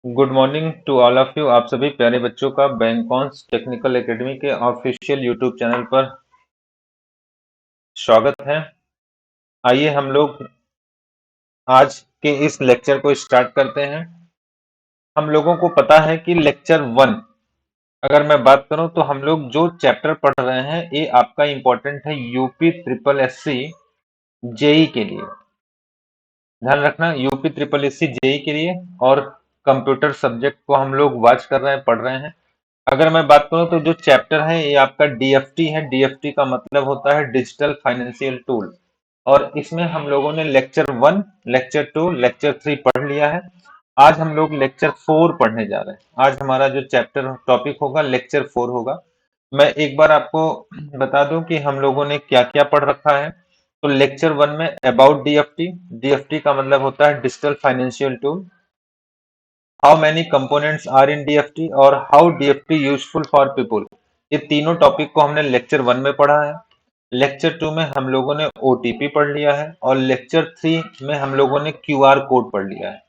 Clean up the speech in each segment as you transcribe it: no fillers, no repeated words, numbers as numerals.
Good morning to all of you. आप सभी प्यारे बच्चों का बैंकॉन्स टेक्निकल एकेडमी के ऑफिशियल यूट्यूब चैनल पर स्वागत है। आइए हम लोग आज के इस लेक्चर को स्टार्ट करते हैं। हम लोगों को पता है कि लेक्चर 1 अगर मैं बात करूं तो हम लोग जो चैप्टर पढ़ रहे हैं ये आपका इंपॉर्टेंट है यूपी ट्रिपल एससी जेई के लिए। ध्यान रखना, यूपी ट्रिपल एससी जेई के लिए और कंप्यूटर सब्जेक्ट को हम लोग वॉच कर रहे हैं, पढ़ रहे हैं। अगर मैं बात करूं तो जो चैप्टर है ये आपका डीएफटी है। डीएफटी का मतलब होता है डिजिटल फाइनेंशियल टूल, और इसमें हम लोगों ने लेक्चर 1, लेक्चर 2, लेक्चर 3 पढ़ लिया है। आज हम लोग लेक्चर 4 पढ़ने जा रहे हैं। आज हमारा जो चैप्टर टॉपिक होगा लेक्चर 4 होगा। मैं एक बार आपको बता दूं कि हम लोगों ने क्या क्या पढ़ रखा है। तो लेक्चर 1 में अबाउट डीएफटी, डीएफटी का मतलब होता है digital financial tool. How many components are in DFT और how DFT useful for people. ये तीनों टॉपिक को हमने लेक्चर 1 में पढ़ा है। लेक्चर 2 में हम लोगों ने ओटीपी पढ़ लिया है और लेक्चर 3 में हम लोगों ने क्यूआर कोड पढ़ लिया है।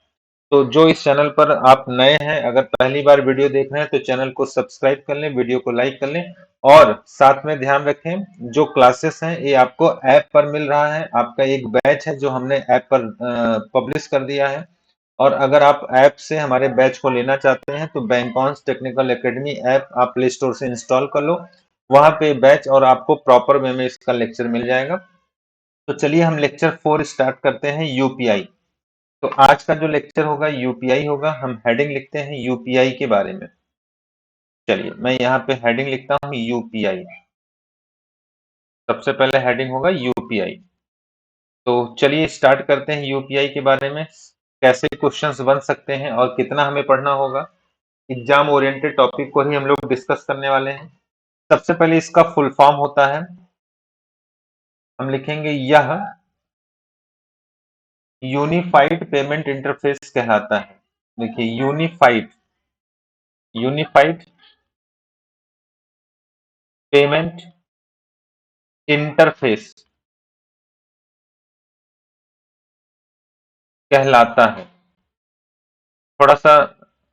तो जो इस चैनल पर आप नए हैं, अगर पहली बार वीडियो देख रहे हैं तो चैनल को सब्सक्राइब कर लें, वीडियो को लाइक कर लें और साथ में ध्यान रखें जो क्लासेस हैं ये आपको ऐप पर मिल रहा है। आपका एक बैच है जो हमने ऐप पर पब्लिश कर दिया है। और अगर आप ऐप से हमारे बैच को लेना चाहते हैं तो बैंकॉन्स टेक्निकल एकेडमी ऐप आप प्ले स्टोर से इंस्टॉल कर लो। वहां पे बैच और आपको प्रॉपर वे में इसका लेक्चर मिल जाएगा। तो चलिए हम लेक्चर 4 स्टार्ट करते हैं, यूपीआई। तो आज का जो लेक्चर होगा यूपीआई होगा। हम हेडिंग लिखते हैं यूपीआई के बारे में। चलिए मैं यहाँ पे हेडिंग लिखता हूँ यूपीआई। सबसे पहले हेडिंग होगा यूपीआई। तो चलिए स्टार्ट करते हैं यूपीआई के बारे में। कैसे क्वेश्चंस बन सकते हैं और कितना हमें पढ़ना होगा। एग्जाम ओरिएंटेड टॉपिक को ही हम लोग डिस्कस करने वाले हैं। सबसे पहले इसका फुल फॉर्म होता है, हम लिखेंगे यह यूनिफाइड पेमेंट इंटरफेस कहलाता है। देखिए यूनिफाइड, यूनिफाइड पेमेंट इंटरफेस कहलाता है। थोड़ा सा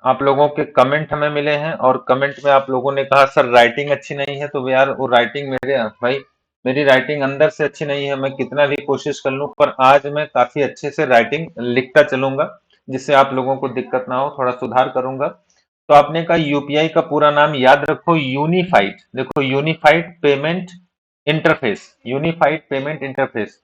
आप लोगों के कमेंट हमें मिले हैं और कमेंट में आप लोगों ने कहा सर राइटिंग अच्छी नहीं है। तो यार वो राइटिंग मेरे भाई, मेरी राइटिंग अंदर से अच्छी नहीं है। मैं कितना भी कोशिश कर लूं पर आज मैं काफी अच्छे से राइटिंग लिखता चलूंगा, जिससे आप लोगों को दिक्कत ना हो, थोड़ा सुधार करूंगा। तो आपने कहा यूपीआई का पूरा नाम याद रखो, यूनिफाइड। देखो unified payment interface, unified payment interface.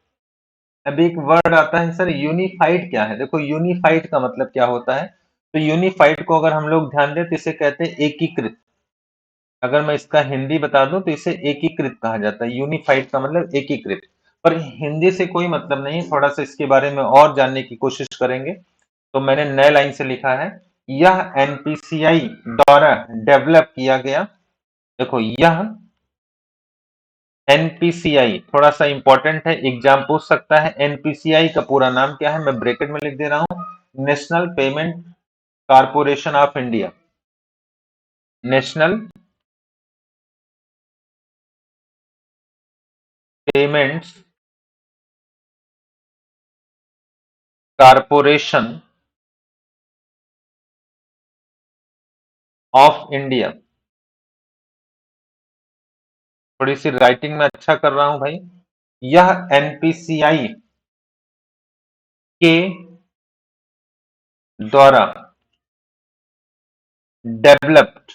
अब एक वर्ड आता है सर यूनिफाइड क्या है। देखो यूनिफाइड का मतलब क्या होता है। तो यूनिफाइड को अगर हम लोग ध्यान दें तो इसे कहते हैं एकीकृत। अगर मैं इसका हिंदी बता दूं तो इसे एकीकृत कहा जाता है। यूनिफाइड का मतलब एकीकृत। पर हिंदी से कोई मतलब नहीं, थोड़ा सा इसके बारे में और जानने की कोशिश करेंगे। तो मैंने नए लाइन से लिखा है, यह एनपीसीआई द्वारा डेवलप किया गया। देखो यह एनपीसीआई थोड़ा सा इंपॉर्टेंट है, एग्जाम पूछ सकता है एनपीसीआई का पूरा नाम क्या है। मैं ब्रैकेट में लिख दे रहा हूं, national payment corporation of India. National payments corporation of India. थोड़ी सी राइटिंग में अच्छा कर रहा हूं भाई। यह एनपीसीआई के द्वारा डेवलप्ड,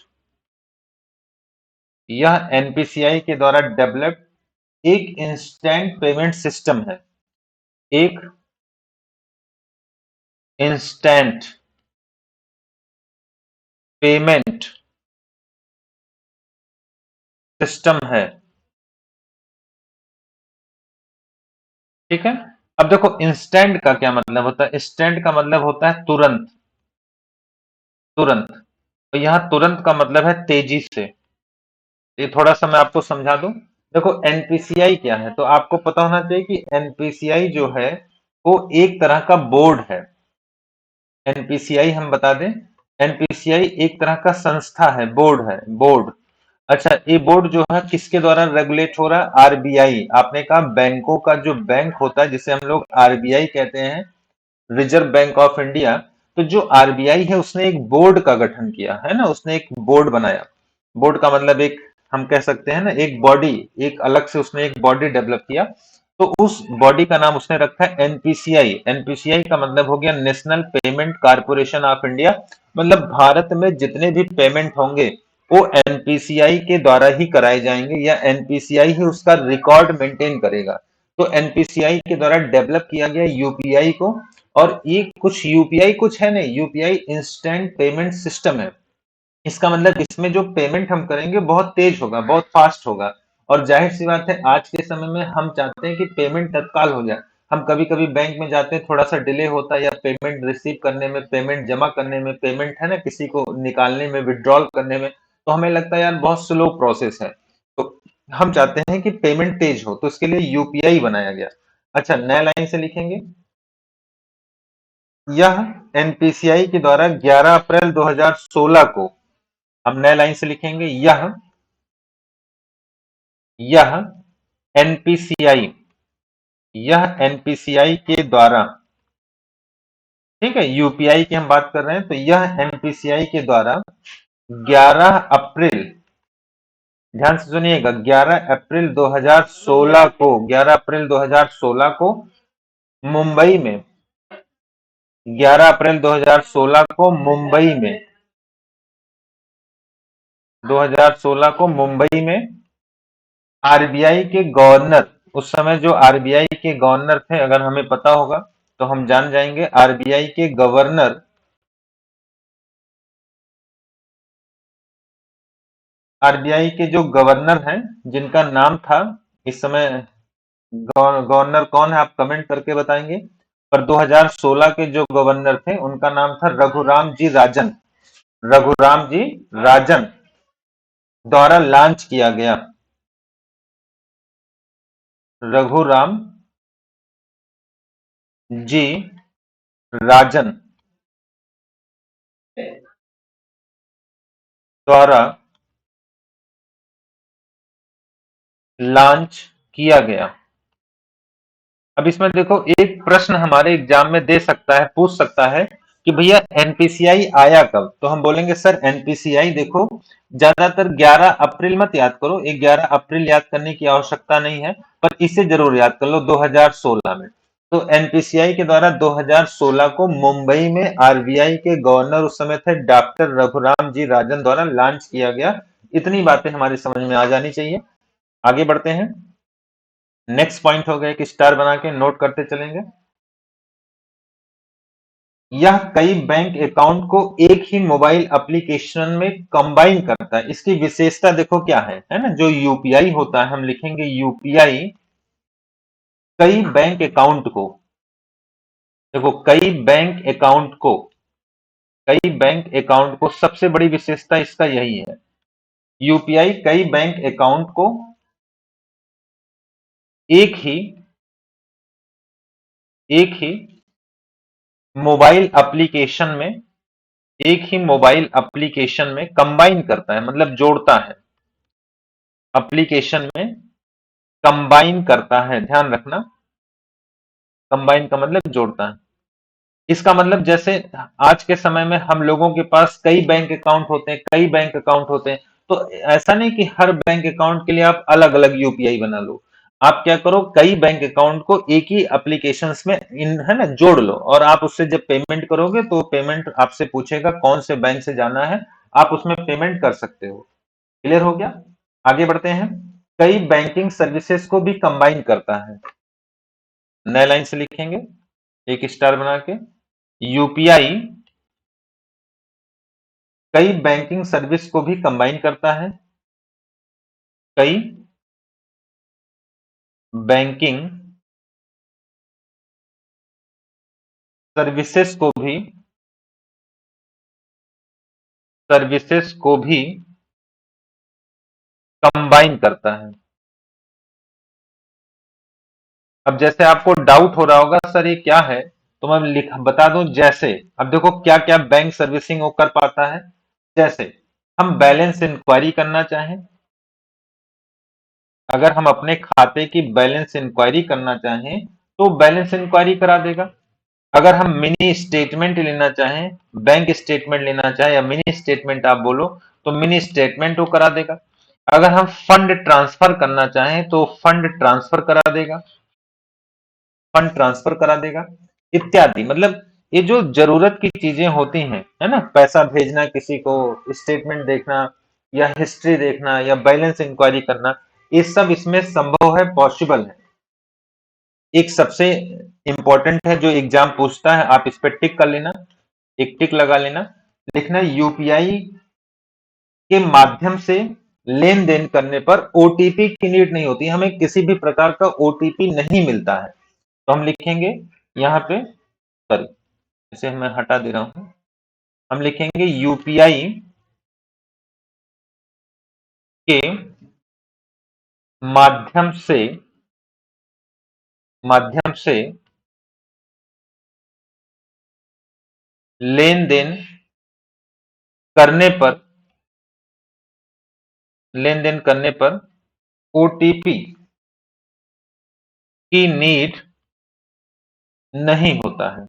यह एनपीसीआई के द्वारा डेवलप्ड एक इंस्टेंट पेमेंट सिस्टम है। एक इंस्टेंट पेमेंट सिस्टम है। ठीक है। अब देखो इंस्टेंट का क्या मतलब होता है। इंस्टेंट का मतलब होता है तुरंत, तुरंत। तो यहां तुरंत का मतलब है तेजी से। ये थोड़ा सा मैं आपको समझा दूं। देखो एनपीसीआई क्या है, तो आपको पता होना चाहिए कि एनपीसीआई जो है वो एक तरह का बोर्ड है। एनपीसीआई हम बता दें, एनपीसीआई एक तरह का संस्था है, बोर्ड है, बोर्ड। अच्छा ये बोर्ड जो है किसके द्वारा रेगुलेट हो रहा है, आरबीआई। आपने कहा बैंकों का जो बैंक होता है जिसे हम लोग आरबीआई कहते हैं, रिजर्व बैंक ऑफ इंडिया। तो जो आरबीआई है उसने एक बोर्ड का गठन किया है ना, उसने एक बोर्ड बनाया। बोर्ड का मतलब एक, हम कह सकते हैं ना, एक बॉडी, एक अलग से उसने एक बॉडी डेवलप किया। तो उस बॉडी का नाम उसने रखा है एनपीसीआई। एनपीसीआई का मतलब हो गया national payment corporation of India. मतलब भारत में जितने भी पेमेंट होंगे वो एनपीसीआई के द्वारा ही कराए जाएंगे, या एनपीसीआई ही उसका रिकॉर्ड मेंटेन करेगा। तो एनपीसीआई के द्वारा डेवलप किया गया यूपीआई को। और ये कुछ यूपीआई कुछ है नहीं, यूपीआई इंस्टेंट पेमेंट सिस्टम है। इसका मतलब इसमें जो पेमेंट हम करेंगे बहुत तेज होगा, बहुत फास्ट होगा। और जाहिर सी बात है आज के समय में हम चाहते हैं कि पेमेंट तत्काल हो जाए। हम कभी कभी बैंक में जाते हैं, थोड़ा सा डिले होता है, या पेमेंट रिसीव करने में, पेमेंट जमा करने में, पेमेंट है ना किसी को निकालने में, विड्रॉल करने में, तो हमें लगता है यार बहुत स्लो प्रोसेस है। तो हम चाहते हैं कि पेमेंट तेज हो, तो इसके लिए यूपीआई बनाया गया। अच्छा, नया लाइन से लिखेंगे, यह एनपीसीआई के द्वारा 11 अप्रैल 2016 को, हम नए लाइन से लिखेंगे, यह एनपीसीआई, यह एनपीसीआई के द्वारा, ठीक है, यूपीआई की हम बात कर रहे हैं, तो यह एनपीसीआई के द्वारा 11 अप्रैल, ध्यान से सुनिएगा, 11 अप्रैल 2016 को, 11 अप्रैल 2016 को मुंबई में, 11 अप्रैल 2016 को मुंबई में, 2016 को मुंबई में आरबीआई के गवर्नर, उस समय जो आरबीआई के गवर्नर थे, अगर हमें पता होगा तो हम जान जाएंगे, आरबीआई के गवर्नर, आरबीआई के जो गवर्नर हैं, जिनका नाम था, इस समय गवर्नर कौन है आप कमेंट करके बताएंगे, पर 2016 के जो गवर्नर थे उनका नाम था रघुराम जी राजन। रघुराम जी राजन द्वारा लॉन्च किया गया, रघुराम जी राजन द्वारा लॉन्च किया गया। अब इसमें देखो, एक प्रश्न हमारे एग्जाम में दे सकता है, पूछ सकता है कि भैया एनपीसीआई आया कब, तो हम बोलेंगे सर एनपीसीआई देखो, ज्यादातर 11 अप्रैल मत याद करो, एक 11 अप्रैल याद करने की आवश्यकता नहीं है, पर इसे जरूर याद कर लो 2016 में। तो एनपीसीआई के द्वारा 2016 को मुंबई में आरबीआई के गवर्नर उस समय थे डॉक्टर रघुराम जी राजन द्वारा लॉन्च किया गया। इतनी बातें हमारी समझ में आ जानी चाहिए। आगे बढ़ते हैं। नेक्स्ट पॉइंट हो गया, एक स्टार बना के नोट करते चलेंगे। यह कई बैंक अकाउंट को एक ही मोबाइल एप्लीकेशन में कंबाइन करता है। इसकी विशेषता देखो क्या है ना, जो यूपीआई होता है, हम लिखेंगे यूपीआई कई बैंक अकाउंट को, देखो कई बैंक अकाउंट को सबसे बड़ी विशेषता इसका यही है, यूपीआई कई बैंक अकाउंट को एक ही एक ही मोबाइल एप्लीकेशन में, एक ही मोबाइल एप्लीकेशन में कंबाइन करता है, मतलब जोड़ता है, एप्लीकेशन में कंबाइन करता है, ध्यान रखना, कंबाइन का मतलब जोड़ता है। इसका मतलब जैसे आज के समय में हम लोगों के पास कई बैंक अकाउंट होते हैं, कई बैंक अकाउंट होते हैं, तो ऐसा नहीं कि हर बैंक अकाउंट के लिए आप अलग अलग यूपीआई बना लो। आप क्या करो, कई बैंक अकाउंट को एक ही एप्लीकेशंस में इन है ना जोड़ लो, और आप उससे जब पेमेंट करोगे तो पेमेंट आपसे पूछेगा कौन से बैंक से जाना है, आप उसमें पेमेंट कर सकते हो। क्लियर हो गया? आगे बढ़ते हैं। कई बैंकिंग सर्विसेज को भी कंबाइन करता है, नए लाइन से लिखेंगे एक स्टार बना के, यूपीआई कई बैंकिंग सर्विस को भी कंबाइन करता है, कई बैंकिंग सर्विसेज को भी सर्विसेज को भी कंबाइन करता है। अब जैसे आपको डाउट हो रहा होगा सर ये क्या है, तो मैं लिख बता दूं, जैसे अब देखो क्या क्या बैंक सर्विसिंग वो कर पाता है। जैसे हम बैलेंस इंक्वायरी करना चाहें, अगर हम अपने खाते की बैलेंस इंक्वायरी करना चाहें तो बैलेंस इंक्वायरी करा देगा। अगर हम मिनी स्टेटमेंट लेना चाहें, बैंक स्टेटमेंट लेना चाहें या मिनी स्टेटमेंट आप बोलो, तो मिनी स्टेटमेंट वो करा देगा। अगर हम फंड ट्रांसफर करना चाहें तो फंड ट्रांसफर करा देगा, फंड ट्रांसफर करा देगा इत्यादि। मतलब ये जो जरूरत की चीजें होती हैं, है ना, पैसा भेजना किसी को, स्टेटमेंट देखना या हिस्ट्री देखना या बैलेंस इंक्वायरी करना, ये सब इसमें संभव है, पॉसिबल है। एक सबसे इंपॉर्टेंट है जो एग्जाम पूछता है, आप इस पर टिक कर लेना, एक टिक लगा लेना, लिखना यूपीआई के माध्यम से लेन देन करने पर ओटीपी की नीड नहीं होती, हमें किसी भी प्रकार का ओटीपी नहीं मिलता है। तो हम लिखेंगे यहाँ पे, सॉरी इसे मैं हटा दे रहा हूं, हम लिखेंगे यूपीआई के माध्यम से लेन देन करने पर ओटीपी की नीड नहीं होता है।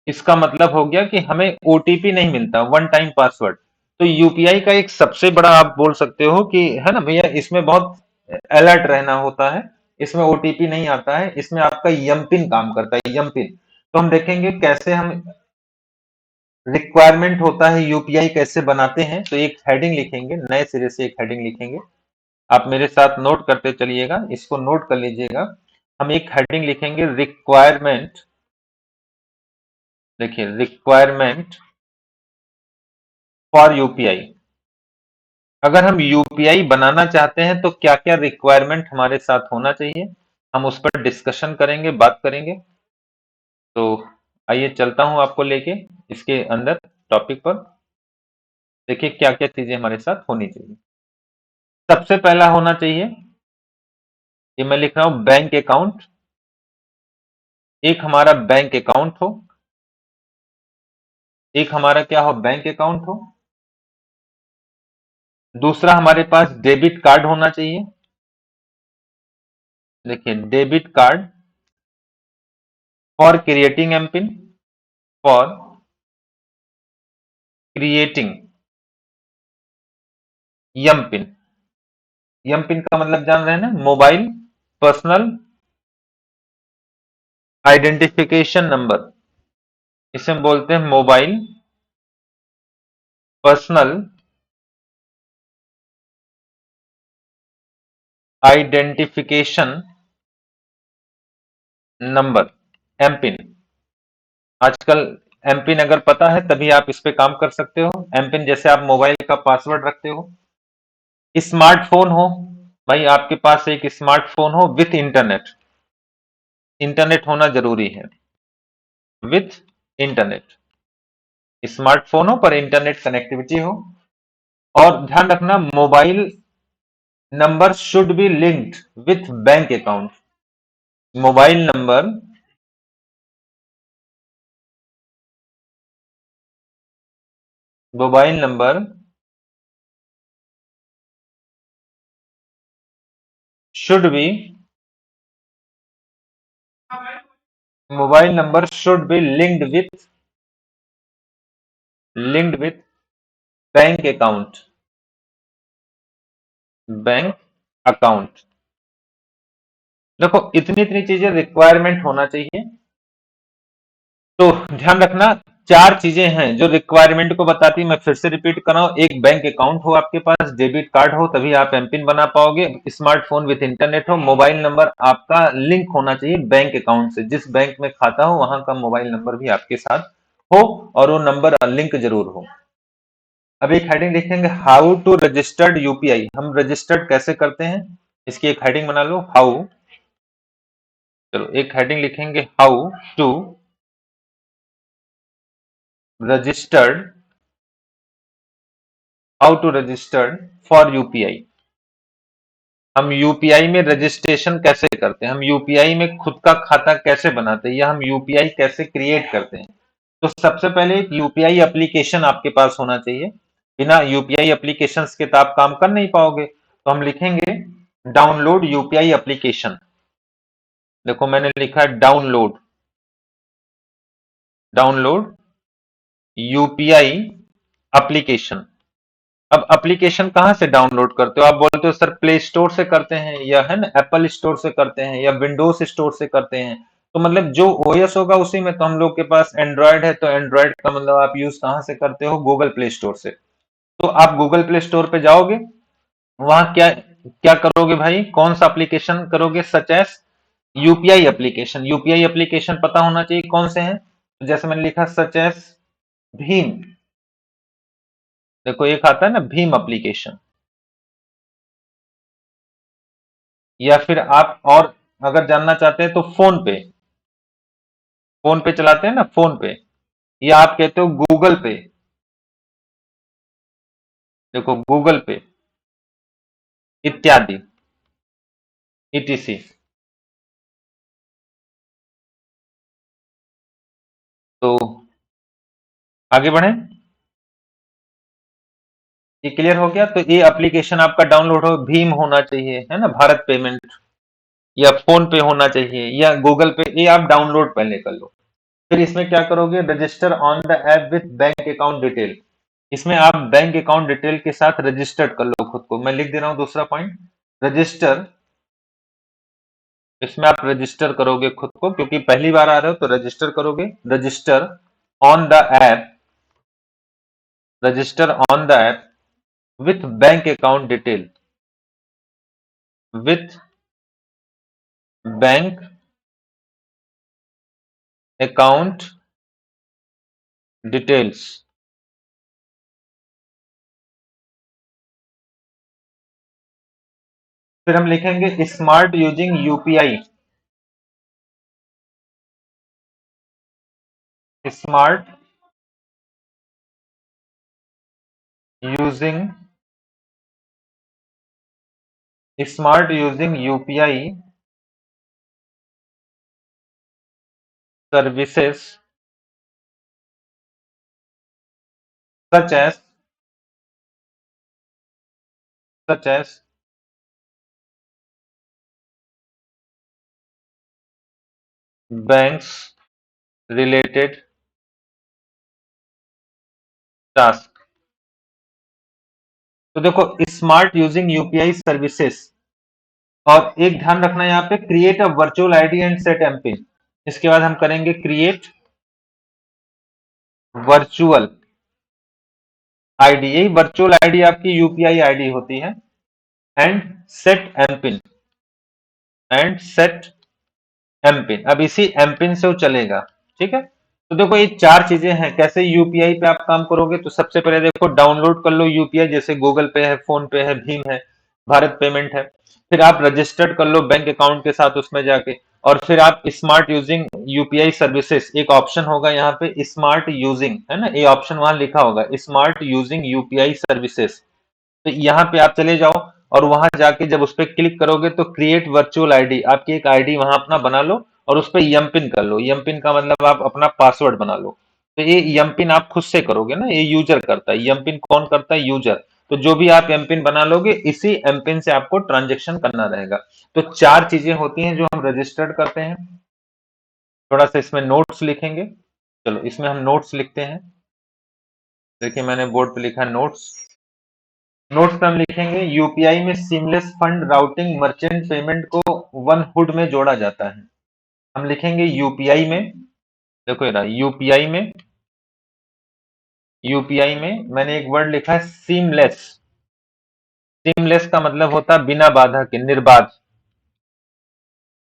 इसका मतलब हो गया कि हमें ओटीपी नहीं मिलता, वन टाइम पासवर्ड। तो यूपीआई का एक सबसे बड़ा आप बोल सकते हो कि, है ना भैया, इसमें बहुत अलर्ट रहना होता है, इसमें ओटीपी नहीं आता है, इसमें आपका यम पिन काम करता है, यम पिन। तो हम देखेंगे कैसे हम रिक्वायरमेंट होता है यूपीआई कैसे बनाते हैं। तो एक हेडिंग लिखेंगे, नए सिरे से एक हेडिंग लिखेंगे, आप मेरे साथ नोट करते चलिएगा, इसको नोट कर लीजिएगा। हम एक हेडिंग लिखेंगे रिक्वायरमेंट, देखिए रिक्वायरमेंट फॉर यूपीआई। अगर हम यूपीआई बनाना चाहते हैं तो क्या क्या रिक्वायरमेंट हमारे साथ होना चाहिए, हम उस पर डिस्कशन करेंगे, बात करेंगे। तो आइए चलता हूं आपको लेके इसके अंदर टॉपिक पर। देखिए क्या क्या चीजें हमारे साथ होनी चाहिए। सबसे पहला होना चाहिए, ये मैं लिख रहा हूं बैंक अकाउंट, एक हमारा बैंक अकाउंट हो, एक हमारा क्या हो, बैंक अकाउंट हो। दूसरा हमारे पास डेबिट कार्ड होना चाहिए, देखिए debit card for creating MPIN, for creating M PIN. M PIN का मतलब जान रहे हैं ना, मोबाइल पर्सनल आइडेंटिफिकेशन नंबर, इसे हम बोलते हैं mobile personal identification number, MPIN. आजकल एमपिन अगर पता है तभी आप इस पे काम कर सकते हो। एमपिन जैसे आप मोबाइल का पासवर्ड रखते हो। स्मार्टफोन हो, भाई आपके पास एक स्मार्टफोन हो विथ इंटरनेट, इंटरनेट होना जरूरी है, विथ इंटरनेट। स्मार्टफोन हो पर इंटरनेट कनेक्टिविटी हो। और ध्यान रखना, mobile number should be linked with bank account. Mobile number mobile number should be mobile number should be linked with bank account, bank account. देखो इतनी इतनी चीजें रिक्वायरमेंट होना चाहिए। तो ध्यान रखना, चार चीजें हैं जो रिक्वायरमेंट को बताती है। मैं फिर से रिपीट कर रहा हूं, एक बैंक अकाउंट हो आपके पास, डेबिट कार्ड हो तभी आप एमपिन बना पाओगे, स्मार्टफोन विथ इंटरनेट हो, मोबाइल नंबर आपका लिंक होना चाहिए बैंक अकाउंट से, जिस बैंक में खाता हो वहां का मोबाइल नंबर भी आपके साथ हो और वो नंबर लिंक जरूर हो। अब एक हेडिंग लिखेंगे हाउ टू रजिस्टर्ड यूपीआई, हम रजिस्टर्ड कैसे करते हैं, इसकी एक हेडिंग बना लो, हाउ। चलो एक हेडिंग लिखेंगे how to registered, how to registered for UPI. हम यूपीआई में रजिस्ट्रेशन कैसे करते हैं, हम यूपीआई में खुद का खाता कैसे बनाते हैं, या हम यूपीआई कैसे क्रिएट करते हैं। तो सबसे पहले एक यूपीआई एप्लीकेशन आपके पास होना चाहिए। बिना यूपीआई एप्लीकेशन के तो आप काम कर नहीं पाओगे। तो हम लिखेंगे डाउनलोड यूपीआई एप्लीकेशन। देखो मैंने लिखा है डाउनलोड, डाउनलोड यूपीआई एप्लीकेशन। अब एप्लीकेशन कहाँ से डाउनलोड करते हो? आप बोलते हो सर प्ले स्टोर से करते हैं, या है ना एप्पल स्टोर से करते हैं, या विंडोज स्टोर से करते हैं। तो मतलब जो ओएस होगा उसी में। तो हम लोग के पास एंड्रॉयड है, तो एंड्रॉयड का मतलब आप यूज कहाँ से करते हो? गूगल प्ले स्टोर से। तो आप गूगल प्ले स्टोर पे जाओगे, वहां क्या क्या करोगे भाई? कौन सा एप्लीकेशन करोगे? Such as UPI application. UPI application पता होना चाहिए कौन से हैं। तो जैसे मैंने लिखा सच एस भीम। देखो एक आता है ना भीम एप्लीकेशन। या फिर आप और अगर जानना चाहते हैं तो फोन पे, फोन पे चलाते हैं ना फोन पे, या आप कहते हो गूगल पे। देखो गूगल पे इत्यादि, ईटीसी। तो आगे बढ़े, ये क्लियर हो गया? तो ये एप्लीकेशन आपका डाउनलोड हो, भीम होना चाहिए है ना, भारत पेमेंट, या फोन पे होना चाहिए, या गूगल पे। ये आप डाउनलोड पहले कर लो। फिर इसमें क्या करोगे? Register on the app with bank account detail. इसमें आप बैंक अकाउंट डिटेल के साथ रजिस्टर्ड कर लो खुद को। मैं लिख दे रहा हूं दूसरा पॉइंट, रजिस्टर। इसमें आप रजिस्टर करोगे खुद को, क्योंकि पहली बार आ रहे हो तो रजिस्टर करोगे। Register on the app, register on the app with bank account detail, with bank account details. फिर हम लिखेंगे smart using UPI, smart using, smart using UPI services such as, such as banks related task. तो देखो smart using UPI services, और एक ध्यान रखना यहाँ पे, create a virtual ID and set MPIN. इसके बाद हम करेंगे क्रिएट वर्चुअल आईडी। यही वर्चुअल आईडी आपकी यूपीआई आईडी होती है। And set MPIN, and set MPIN. अब इसी एमपिन से वो चलेगा। ठीक है। तो देखो ये चार चीजें हैं कैसे यूपीआई पे आप काम करोगे। तो सबसे पहले देखो डाउनलोड कर लो यूपीआई, जैसे गूगल पे है, फोन पे है, भीम है, भारत पेमेंट है। फिर आप रजिस्टर्ड कर लो बैंक अकाउंट के साथ उसमें जाके। और फिर आप स्मार्ट यूजिंग यूपीआई सर्विसेज, एक ऑप्शन होगा यहाँ पे स्मार्ट यूजिंग, है ना, ये ऑप्शन वहां लिखा होगा स्मार्ट यूजिंग यूपीआई सर्विसेज। तो यहाँ पे आप चले जाओ, और वहां जाके जब उस पर क्लिक करोगे तो क्रिएट वर्चुअल आईडी, आपकी एक आईडी वहां अपना बना लो, और उस पर यमपिन कर लो। यमपिन का मतलब आप अपना पासवर्ड बना लो। तो ये यमपिन आप खुद से करोगे ना, ये यूजर करता है। यमपिन कौन करता है? यूजर। तो जो भी आप एमपिन बना लोगे, इसी एमपिन से आपको ट्रांजेक्शन करना रहेगा। तो चार चीजें होती हैं जो हम रजिस्टर्ड करते हैं। थोड़ा सा इसमें नोट्स लिखेंगे। चलो इसमें हम नोट्स लिखते हैं। देखिए मैंने बोर्ड पे लिखा है नोट्स। नोट्स पे हम लिखेंगे यूपीआई में seamless fund routing merchant payment को वन हुड में जोड़ा जाता है। हम लिखेंगे यूपीआई में, देखो ये रहा यूपीआई में, यूपीआई में मैंने एक वर्ड लिखा है सीमलेस। सीमलेस का मतलब होता है बिना बाधा के, निर्बाध,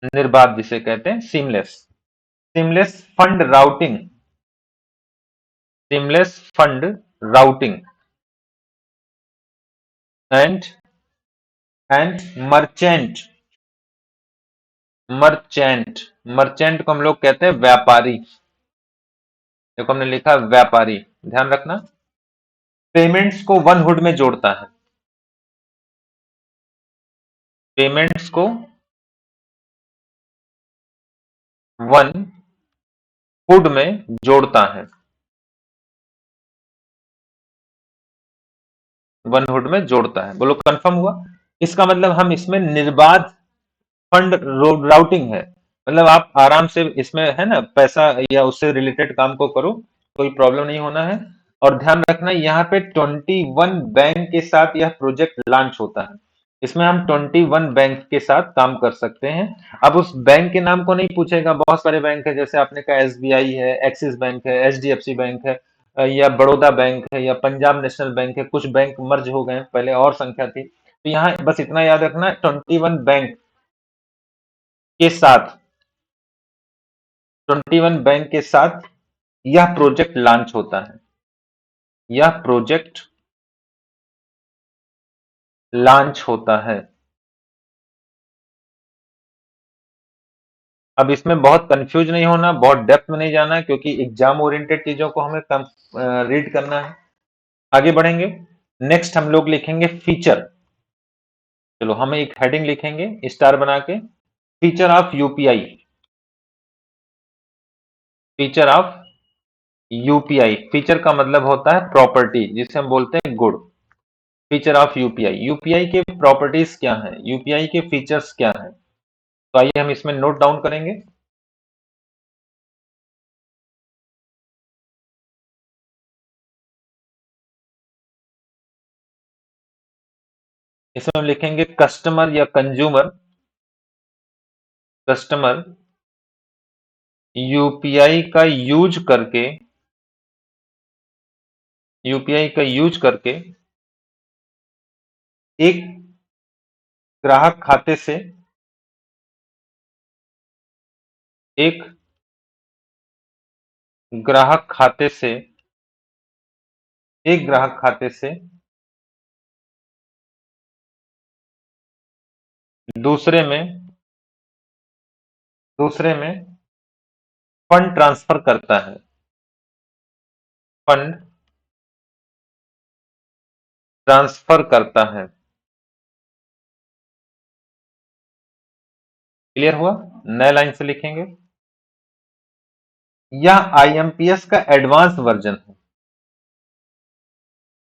निर्बाध जिसे कहते हैं seamless. Seamless fund routing, seamless fund routing and and merchant, merchant, merchant को हम लोग कहते हैं व्यापारी। देखो हमने लिखा व्यापारी, ध्यान रखना। पेमेंट्स को वन हुड में जोड़ता है, पेमेंट्स को वन हुड में जोड़ता है, वन हुड में जोड़ता है। बोलो कंफर्म हुआ? इसका मतलब हम इसमें निर्बाध फंड राउटिंग है, मतलब आप आराम से इसमें है ना पैसा या उससे रिलेटेड काम को करो, कोई प्रॉब्लम नहीं होना है। और ध्यान रखना यहाँ पे 21 बैंक के साथ यह प्रोजेक्ट लॉन्च होता है। इसमें हम 21 बैंक के साथ काम कर सकते हैं। अब उस बैंक के नाम को नहीं पूछेगा, बहुत सारे बैंक है, जैसे आपने कहा एसबीआई है, एक्सिस बैंक है, एचडीएफसी बैंक है, या बड़ौदा बैंक है, या पंजाब नेशनल बैंक है। कुछ बैंक मर्ज हो गए हैं, पहले और संख्या थी, तो यहाँ बस इतना याद रखना, 21 बैंक के साथ, 21 बैंक के साथ यह प्रोजेक्ट लॉन्च होता है। यह प्रोजेक्ट लॉन्च होता है। अब इसमें बहुत कंफ्यूज नहीं होना, बहुत डेप्थ में नहीं जाना है, क्योंकि एग्जाम ओरिएंटेड चीजों को हमें कम रीड करना है। आगे बढ़ेंगे। नेक्स्ट हम लोग लिखेंगे फीचर। चलो हम एक हेडिंग लिखेंगे स्टार बना के, feature of UPI. Feature of UPI, feature का मतलब होता है प्रॉपर्टी, जिसे हम बोलते हैं good. Feature of UPI, UPI के प्रॉपर्टीज क्या हैं, यूपीआई के फीचर्स क्या हैं, तो आइए हम इसमें नोट डाउन करेंगे। इसमें हम लिखेंगे कस्टमर या कंज्यूमर, कस्टमर यूपीआई का यूज करके, यूपीआई का यूज करके एक ग्राहक खाते से, एक ग्राहक खाते से, एक ग्राहक खाते से दूसरे में, दूसरे में फंड ट्रांसफर करता है। फंड ट्रांसफर करता है। क्लियर हुआ? नए लाइन से लिखेंगे, यह आईएमपीएस का एडवांस वर्जन है।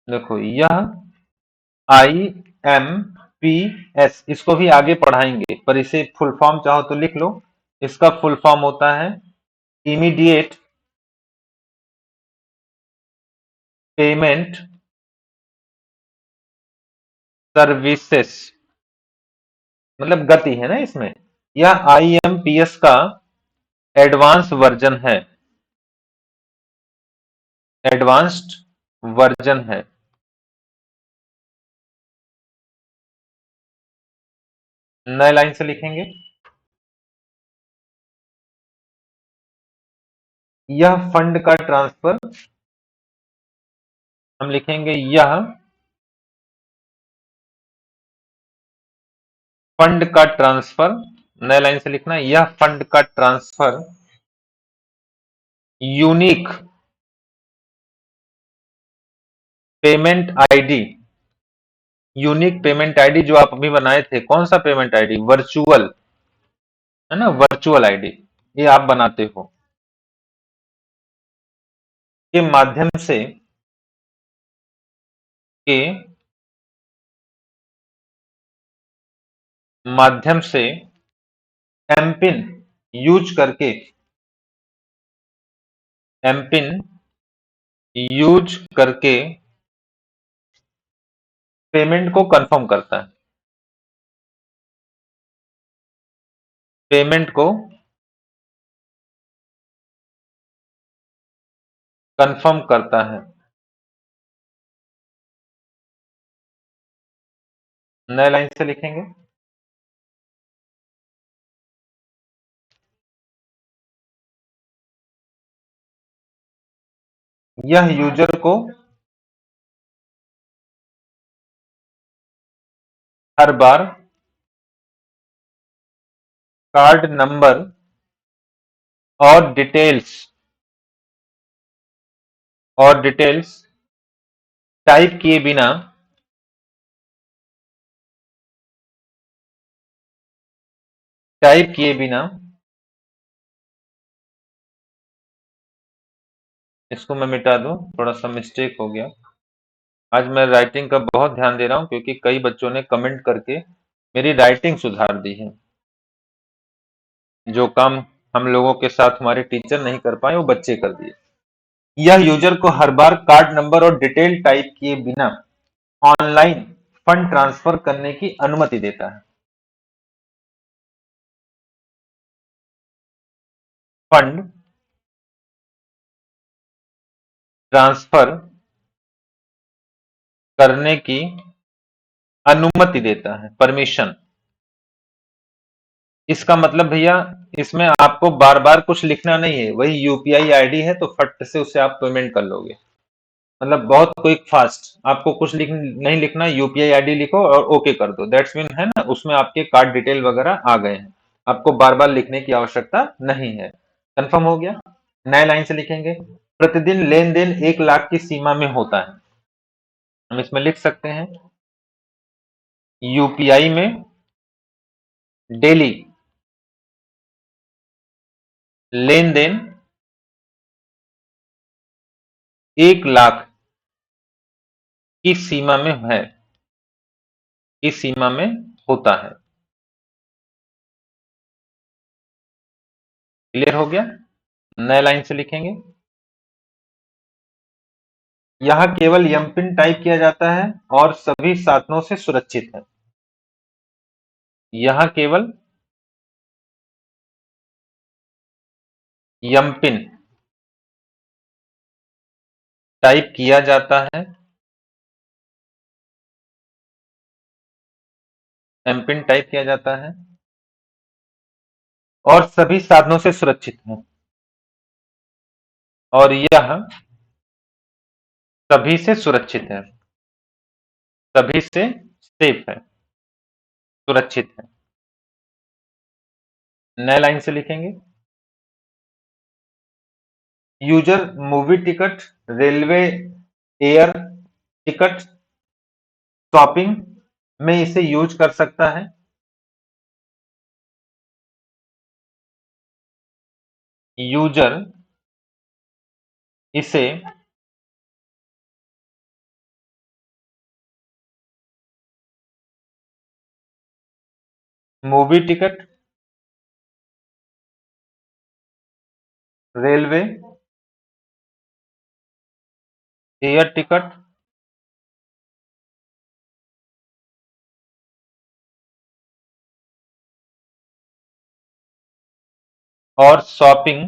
देखो यह आई एम पी एस, इसको भी आगे पढ़ाएंगे, पर इसे फुल फॉर्म चाहो तो लिख लो। इसका फुल फॉर्म होता है इमीडिएट पेमेंट सर्विसेज, मतलब गति है ना इसमें। यह आईएमपीएस का एडवांस वर्जन है, एडवांस्ड वर्जन है। नए लाइन से लिखेंगे, यह फंड का ट्रांसफर, हम लिखेंगे यह फंड का ट्रांसफर, नए लाइन से लिखना, यह फंड का transfer unique payment ID, unique payment ID जो आप अभी बनाए थे, कौन सा पेमेंट आईडी, वर्चुअल, है ना, वर्चुअल आईडी, ये आप बनाते हो, के माध्यम से, के माध्यम से एमपिन यूज करके, एमपिन यूज करके पेमेंट को कंफर्म करता है, पेमेंट को कंफर्म करता है। नए लाइन से लिखेंगे, यह यूजर को हर बार कार्ड नंबर और डिटेल्स, और डिटेल्स टाइप किए बिना, टाइप किए बिना, इसको मैं मिटा दूं, थोड़ा सा मिस्टेक हो गया। आज मैं राइटिंग का बहुत ध्यान दे रहा हूं, क्योंकि कई बच्चों ने कमेंट करके मेरी राइटिंग सुधार दी है। जो काम हम लोगों के साथ हमारे टीचर नहीं कर पाए वो बच्चे कर दिए। यह यूजर को हर बार कार्ड नंबर और डिटेल टाइप किए बिना ऑनलाइन फंड ट्रांसफर करने की अनुमति देता है। फंड ट्रांसफर करने की अनुमति देता है, परमिशन। इसका मतलब भैया इसमें आपको बार बार कुछ लिखना नहीं है, वही यूपीआई आईडी है तो फट से उससे आप पेमेंट कर लोगे। मतलब बहुत क्विक फास्ट, आपको कुछ नहीं लिखना, यूपीआई आईडी लिखो और ओके कर दो, दैट्स मीन है ना, उसमें आपके कार्ड डिटेल वगैरह आ गए हैं, आपको बार बार लिखने की आवश्यकता नहीं है। कंफर्म हो गया। नए लाइन से लिखेंगे, प्रतिदिन लेन देन 1 लाख की सीमा में होता है। हम इसमें लिख सकते हैं यूपीआई में डेली लेन देन 1 लाख की सीमा में है, इस सीमा में होता है। क्लियर हो गया। नए लाइन से लिखेंगे, यह केवल एमपिन टाइप किया जाता है और सभी साधनों से सुरक्षित है। यह केवल एमपिन टाइप किया जाता है, एमपिन टाइप किया जाता है और सभी साधनों से सुरक्षित है, और यह सभी से सुरक्षित है, सभी से सेफ है, सुरक्षित है। नए लाइन से लिखेंगे, user movie ticket, railway air ticket, shopping में इसे यूज कर सकता है। यूजर इसे movie ticket, railway air ticket और शॉपिंग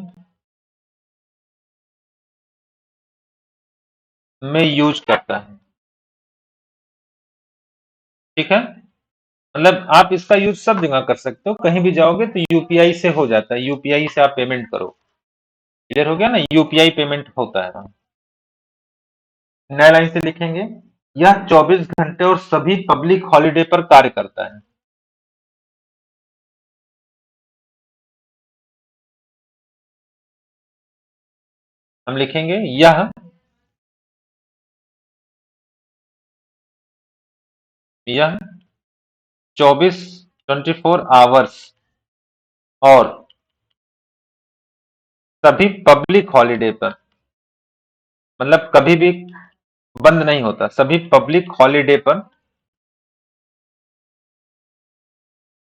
में यूज करता है। ठीक है, मतलब आप इसका यूज सब जगह कर सकते हो, कहीं भी जाओगे तो यूपीआई से हो जाता है, यूपीआई से आप पेमेंट करो। क्लियर हो गया ना, यूपीआई पेमेंट होता है। नए लाइन से लिखेंगे, यह 24 घंटे और सभी पब्लिक हॉलिडे पर कार्य करता है। हम लिखेंगे यह 24 आवर्स और सभी पब्लिक हॉलिडे पर, मतलब कभी भी बंद नहीं होता, सभी पब्लिक हॉलिडे पर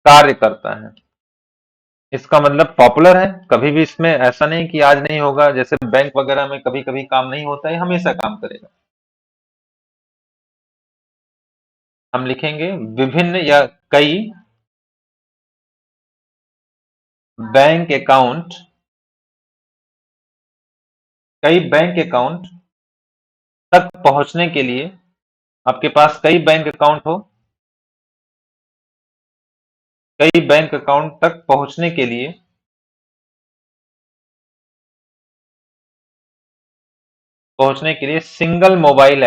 कार्य करता है। इसका मतलब पॉपुलर है, कभी भी इसमें ऐसा नहीं कि आज नहीं होगा, जैसे बैंक वगैरह में कभी कभी काम नहीं होता है, हमेशा काम करेगा। हम लिखेंगे विभिन्न या कई बैंक अकाउंट, कई बैंक अकाउंट तक पहुंचने के लिए, आपके पास कई बैंक अकाउंट हो, कई बैंक अकाउंट तक पहुंचने के लिए सिंगल मोबाइल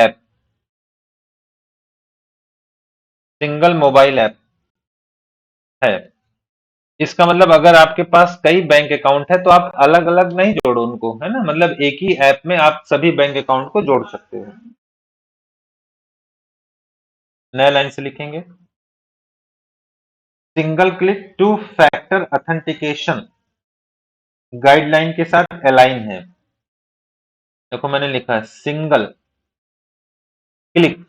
ऐप है। इसका मतलब अगर आपके पास कई बैंक अकाउंट है तो आप अलग अलग नहीं जोड़ो उनको, है ना, मतलब एक ही ऐप में आप सभी बैंक अकाउंट को जोड़ सकते हो। नया लाइन से लिखेंगे, single click two factor authentication guideline के साथ अलाइन है। देखो मैंने लिखा है single click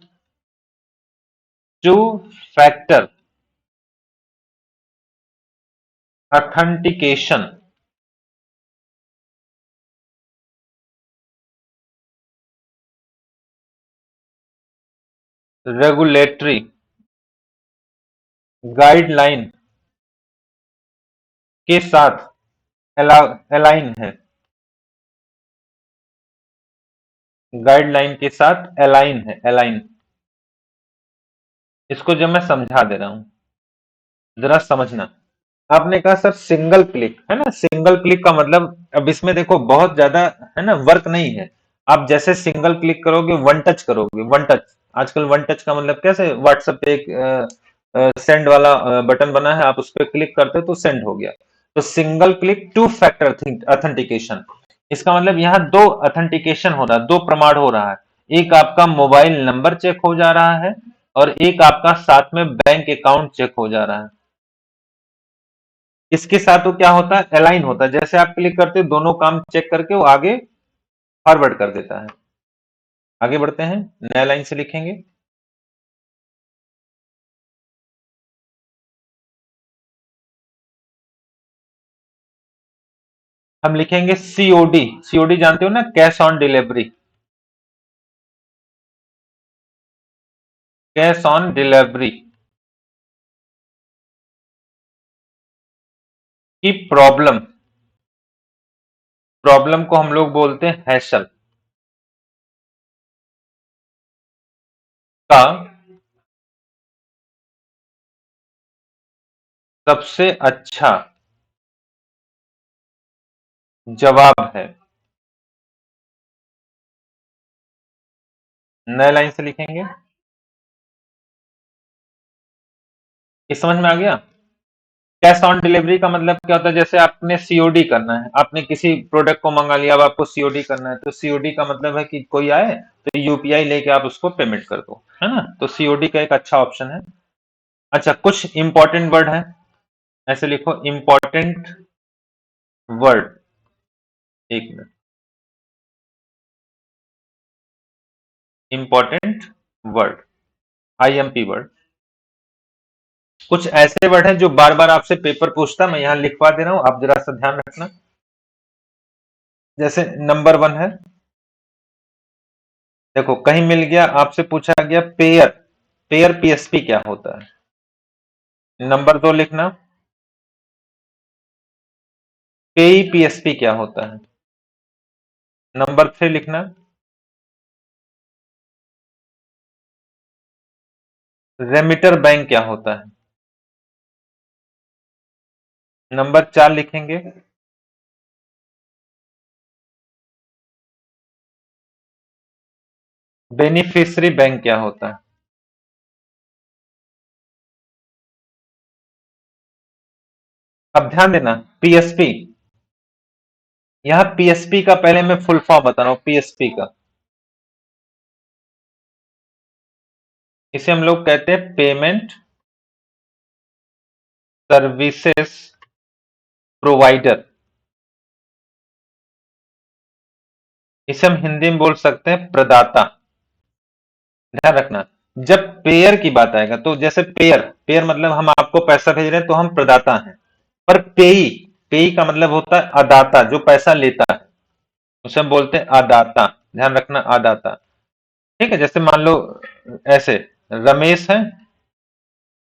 two factor authentication, regulatory, guideline के साथ अलाइन है, गाइडलाइन के साथ अलाइन है, अलाइन। इसको जब मैं समझा दे रहा हूं, जरा समझना। आपने कहा सर सिंगल क्लिक है ना, सिंगल क्लिक का मतलब अब इसमें देखो बहुत ज्यादा है ना वर्क नहीं है। आप जैसे सिंगल क्लिक करोगे, वन टच करोगे, वन टच, आजकल वन टच का मतलब कैसे व्हाट्सएप पे एक सेंड वाला बटन बना है, आप उस पर क्लिक करते हो तो सेंड हो गया। तो single click two factor authentication, इसका मतलब यहाँ दो ऑथेंटिकेशन हो रहा है, दो प्रमाण हो रहा है। एक आपका मोबाइल नंबर चेक हो जा रहा है और एक आपका साथ में बैंक अकाउंट चेक हो जा रहा है। इसके साथ वो क्या होता है, अलाइन होता है। जैसे आप क्लिक करते हो दोनों काम चेक करके वो आगे फॉरवर्ड कर देता है। आगे बढ़ते हैं, नया लाइन से लिखेंगे। हम लिखेंगे सीओडी, सीओडी जानते हो ना, cash on delivery, cash on delivery की प्रॉब्लम, प्रॉब्लम को हम लोग बोलते हैं हैशल का सबसे अच्छा जवाब है। नए लाइन से लिखेंगे। इस समझ में आ गया। कैश ऑन डिलीवरी का मतलब क्या होता है, जैसे आपने सीओडी करना है, आपने किसी प्रोडक्ट को मंगा लिया, अब आपको सीओडी करना है, तो सीओडी का मतलब है कि कोई आए तो यूपीआई लेके आप उसको पेमेंट कर दो, है ना, तो सीओडी का एक अच्छा ऑप्शन है। अच्छा, कुछ इंपॉर्टेंट वर्ड है, ऐसे लिखो इंपॉर्टेंट वर्ड। एक minute, important word, IMP word. कुछ ऐसे वर्ड हैं जो बार बार आपसे पेपर पूछता, मैं यहां लिखवा दे रहा हूं, आप जरा सा ध्यान रखना। जैसे नंबर वन है, देखो कहीं मिल गया, आपसे पूछा गया पेयर, पेयर पीएसपी क्या होता है। नंबर दो लिखना, पेई पीएसपी क्या होता है। नंबर थ्री लिखना, रेमिटर बैंक क्या होता है। नंबर चार लिखेंगे, बेनिफिशियरी बैंक क्या होता है। अब ध्यान देना, पीएसपी, यहां पीएसपी का पहले मैं फुल फॉर्म बता रहा हूं, पीएसपी का, इसे हम लोग कहते हैं पेमेंट सर्विसेज प्रोवाइडर। इसे हम हिंदी में बोल सकते हैं प्रदाता। ध्यान रखना, जब पेयर की बात आएगा तो जैसे पेयर, पेयर मतलब हम आपको पैसा भेज रहे हैं तो हम प्रदाता हैं। पर पेई, पेई का मतलब होता है अदाता, जो पैसा लेता है, उसे हम बोलते हैं अदाता। ध्यान रखना, अदाता। ठीक है, जैसे मान लो ऐसे रमेश है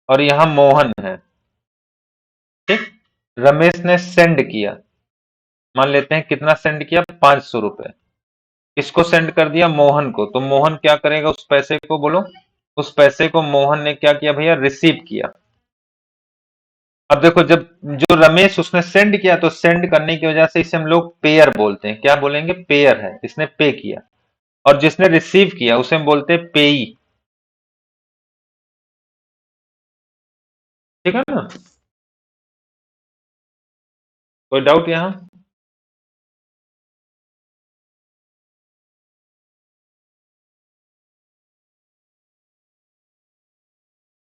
और यहां मोहन है। ठीक, रमेश ने सेंड किया, मान लेते हैं कितना सेंड किया, 500 रुपए। किसको सेंड कर दिया, मोहन को, तो मोहन क्या करेगा उस पैसे को, बोलो। उस पैसे को मोहन ने क्या किया भैया, रिसीव किया। अब देखो, जब जो रमेश उसने सेंड किया, तो सेंड करने की वजह से इसे हम लोग पेयर बोलते हैं। क्या बोलेंगे, पेयर है, इसने पे किया। और जिसने रिसीव किया उसे हम बोलते हैं पेई। ठीक है ना, कोई डाउट यहां।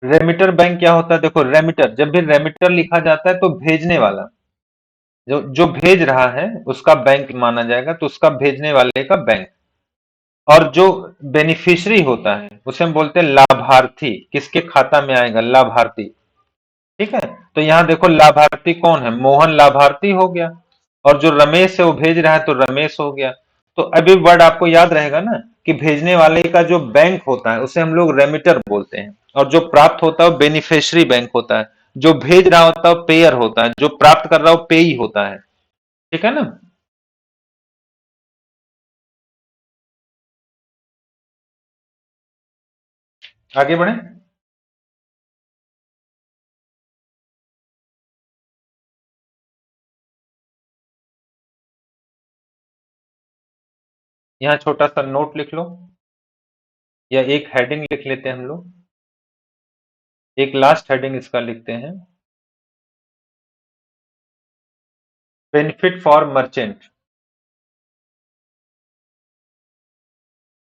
रेमिटर बैंक क्या होता है, देखो रेमिटर, जब भी रेमिटर लिखा जाता है तो भेजने वाला, जो जो भेज रहा है उसका बैंक माना जाएगा, तो उसका भेजने वाले का बैंक। और जो बेनिफिशियरी होता है उसे हम बोलते हैं लाभार्थी, किसके खाता में आएगा, लाभार्थी। ठीक है, तो यहाँ देखो लाभार्थी कौन है, मोहन लाभार्थी हो गया, और जो रमेश है वो भेज रहा है तो रमेश हो गया। तो अभी वर्ड आपको याद रहेगा ना कि भेजने वाले का जो बैंक होता है उसे हम लोग रेमिटर बोलते हैं, और जो प्राप्त होता है वो बेनिफिशियरी बैंक होता है, जो भेज रहा होता है वो पेयर होता है, जो प्राप्त कर रहा है वो पेई होता है। ठीक है ना। आगे बढ़े। यहाँ छोटा सा नोट लिख लो, या एक हेडिंग लिख लेते हैं हम लोग, एक लास्ट हेडिंग इसका लिखते हैं, benefit for merchant.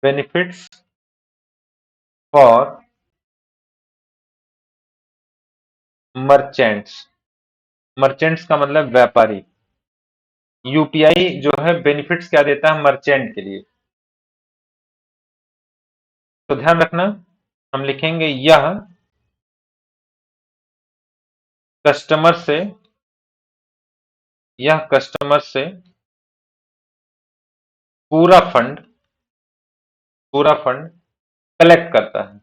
Benefits for merchants. Merchants का मतलब व्यापारी। यूपीआई जो है बेनिफिट्स क्या देता है मर्चेंट के लिए। तो ध्यान रखना, हम लिखेंगे कस्टमर से यह कस्टमर से पूरा फंड कलेक्ट करता है।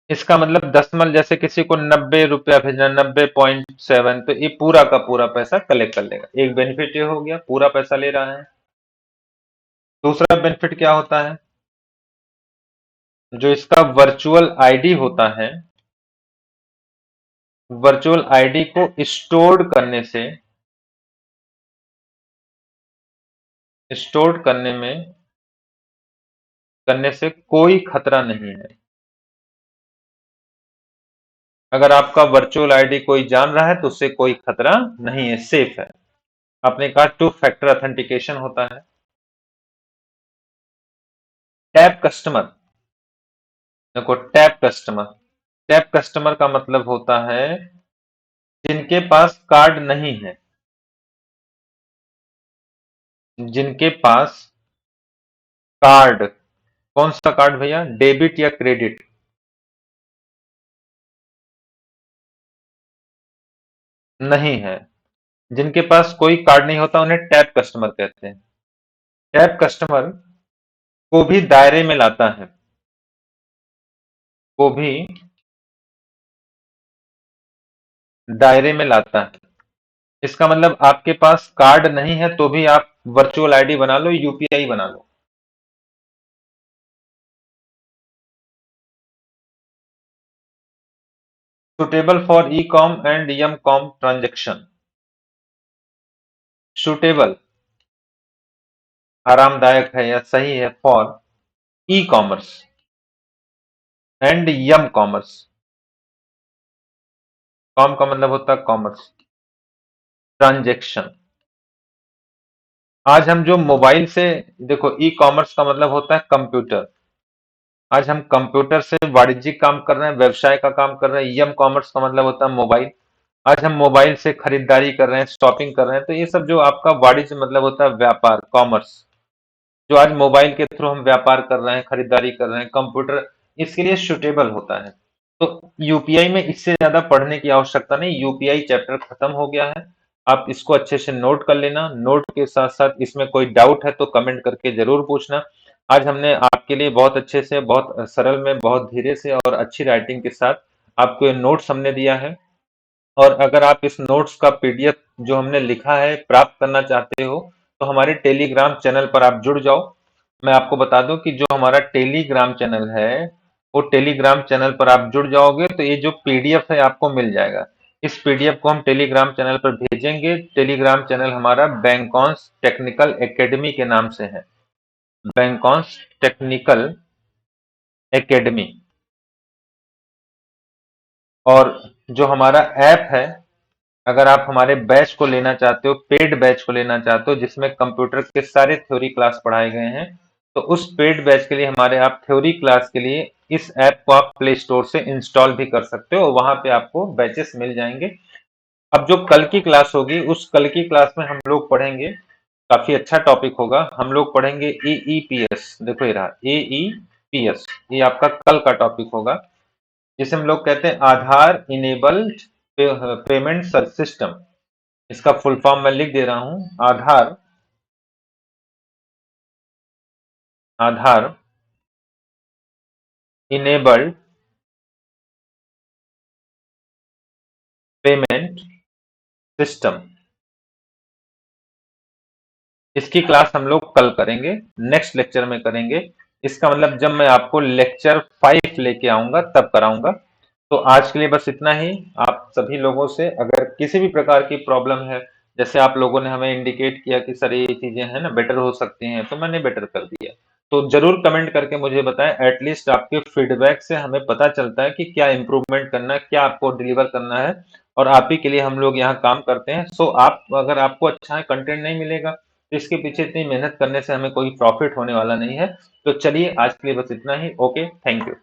इसका मतलब दशमलव, जैसे किसी को 90 रुपया भेजना, 90.7, तो ये पूरा का पूरा पैसा कलेक्ट कर लेगा। एक बेनिफिट ये हो गया, पूरा पैसा ले रहा है। दूसरा बेनिफिट क्या होता है, जो इसका वर्चुअल आईडी होता है, वर्चुअल आईडी को स्टोर करने से कोई खतरा नहीं है। अगर आपका वर्चुअल आईडी कोई जान रहा है तो उससे कोई खतरा नहीं है, सेफ है। आपने कहा टू फैक्टर ऑथेंटिकेशन होता है। टैप कस्टमर, देखो टैप कस्टमर का मतलब होता है जिनके पास कार्ड नहीं है, जिनके पास कार्ड, कौन सा कार्ड भैया, डेबिट या क्रेडिट, नहीं है, जिनके पास कोई कार्ड नहीं होता उन्हें टैप कस्टमर कहते हैं। टैप कस्टमर को भी दायरे में लाता है, को भी दायरे में लाता है। इसका मतलब आपके पास कार्ड नहीं है तो भी आप वर्चुअल आईडी बना लो, यूपीआई बना लो। Suitable for e com and m com transaction. Suitable आरामदायक है या सही है, for e commerce and m commerce. Com का मतलब होता है कॉमर्स, ट्रांजेक्शन। आज हम जो मोबाइल से, देखो ई कॉमर्स का मतलब होता है कंप्यूटर। आज हम कंप्यूटर से वाणिज्यिक काम कर रहे हैं, व्यवसाय का काम कर रहे हैं। यम कॉमर्स का मतलब होता है मोबाइल। आज हम मोबाइल से खरीदारी कर रहे हैं, शॉपिंग कर रहे हैं, तो ये सब जो आपका वाणिज्य मतलब होता है व्यापार, कॉमर्स। जो आज मोबाइल के थ्रू हम व्यापार कर रहे हैं, खरीदारी कर रहे हैं, कंप्यूटर, इसके लिए सुटेबल होता है। तो यूपीआई में इससे ज्यादा पढ़ने की आवश्यकता नहीं, यूपीआई चैप्टर खत्म हो गया है। आप इसको अच्छे से नोट कर लेना, नोट के साथ साथ इसमें कोई डाउट है तो कमेंट करके जरूर पूछना। आज हमने आपके लिए बहुत अच्छे से, बहुत सरल में, बहुत धीरे से और अच्छी राइटिंग के साथ आपको ये नोट्स हमने दिया है। और अगर आप इस नोट्स का पीडीएफ जो हमने लिखा है प्राप्त करना चाहते हो तो हमारे टेलीग्राम चैनल पर आप जुड़ जाओ। मैं आपको बता दूं कि जो हमारा टेलीग्राम चैनल है, वो टेलीग्राम चैनल पर आप जुड़ जाओगे तो ये जो पीडीएफ है आपको मिल जाएगा। इस पीडीएफ को हम टेलीग्राम चैनल पर भेजेंगे। टेलीग्राम चैनल हमारा बैंकॉन्स टेक्निकल एकेडमी के नाम से है, बैंकॉन्स टेक्निकल एकेडमी। और जो हमारा ऐप है, अगर आप हमारे बैच को लेना चाहते हो, पेड बैच को लेना चाहते हो जिसमें कंप्यूटर के सारे थ्योरी क्लास पढ़ाए गए हैं, तो उस पेड बैच के लिए हमारे, आप थ्योरी क्लास के लिए इस ऐप को आप प्ले स्टोर से इंस्टॉल भी कर सकते हो, वहां पे आपको बैचेस मिल जाएंगे। अब जो कल की क्लास होगी, उस कल की क्लास में हम लोग पढ़ेंगे, काफी अच्छा टॉपिक होगा। हम लोग पढ़ेंगे एईपीएस, देखो ये रहा एईपीएस, APS, ये आपका कल का टॉपिक होगा, जिसे हम लोग कहते हैं आधार इनेबल्ड पेमेंट सिस्टम। इसका फुल फॉर्म मैं लिख दे रहा हूं, Aadhaar Aadhaar enabled payment system. इसकी क्लास हम लोग कल करेंगे, नेक्स्ट लेक्चर में करेंगे। इसका मतलब जब मैं आपको लेक्चर 5 लेके आऊंगा तब कराऊंगा। तो आज के लिए बस इतना ही। आप सभी लोगों से अगर किसी भी प्रकार की प्रॉब्लम है, जैसे आप लोगों ने हमें इंडिकेट किया कि सर ये चीजें हैं ना बेटर हो सकती हैं, तो मैंने बेटर कर दिया, तो जरूर कमेंट करके मुझे बताएं। एटलीस्ट आपके फीडबैक से हमें पता चलता है कि क्या इंप्रूवमेंट करना है, क्या आपको डिलीवर करना है, और आप ही के लिए हम लोग यहाँ काम करते हैं। सो आप अगर आपको अच्छा कंटेंट नहीं मिलेगा तो इसके पीछे इतनी मेहनत करने से हमें कोई प्रॉफिट होने वाला नहीं है। तो चलिए आज के लिए बस इतना ही। Okay, thank you.